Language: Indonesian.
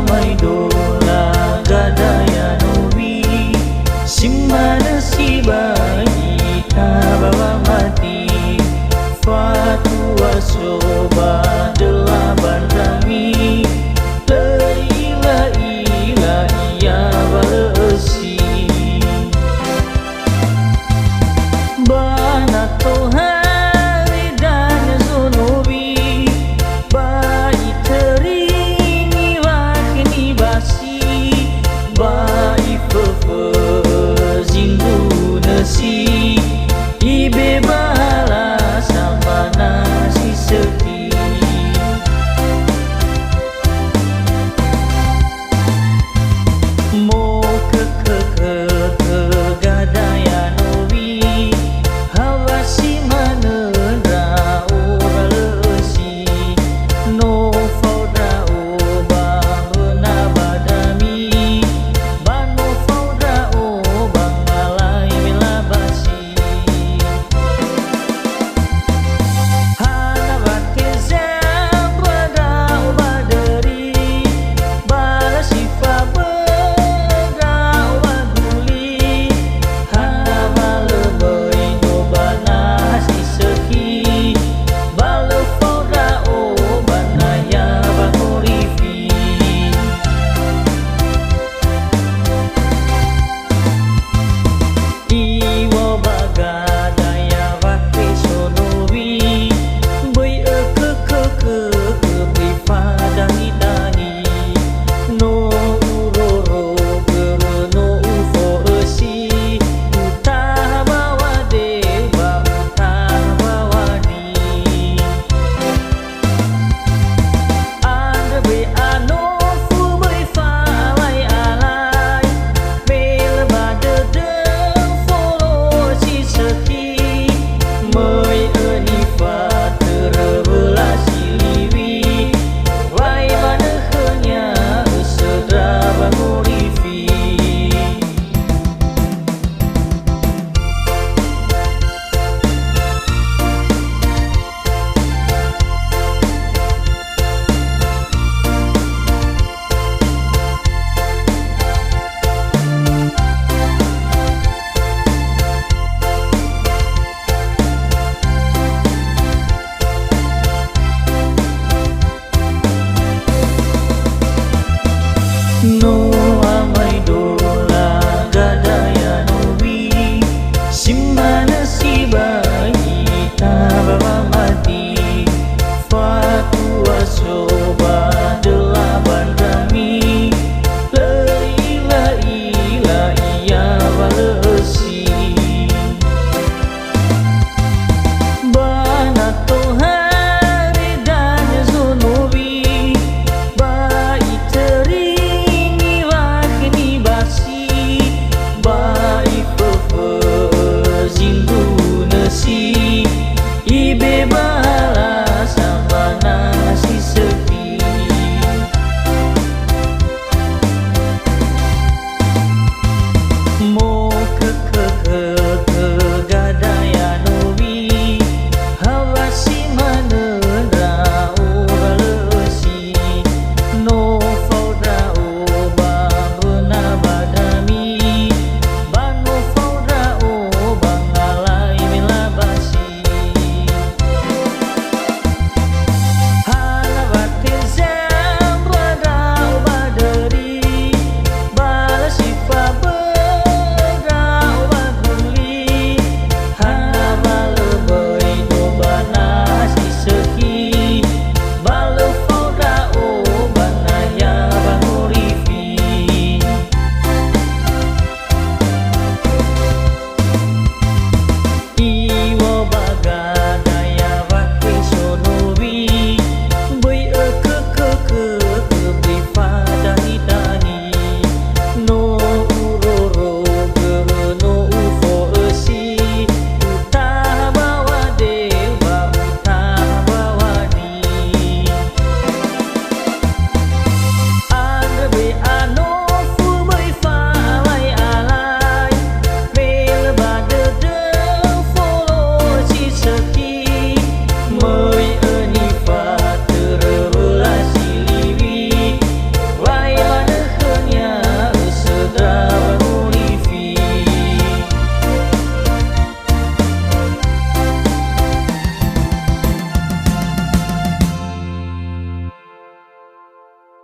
mai dola gadaya novi simana si bayi bawa mati fatua soba delapan rami ila ila iya balesi bana tohari dan zonobi bayi terini wakini basi bayi fefe zindu nasi ibe bala sama nasi seki mo ke gadaya novi hawasi manera oralesi no faudra oba nabadami bano faudra oba ngalai melabasi hana bateza pada oba dari balasifa beda oba duli hana baleboi doba nasi seki bale faudra oba naya bangorifi iwo bagadaya wate sonowi bui ke bipadani dani no uroro gero no ufo esi utah bawa deba utah bawa ni anda be ano fu bui fa alai alai bel bade de follow si seki mai enifa terbelah siliwi wai mana hanya sedra bangorifi no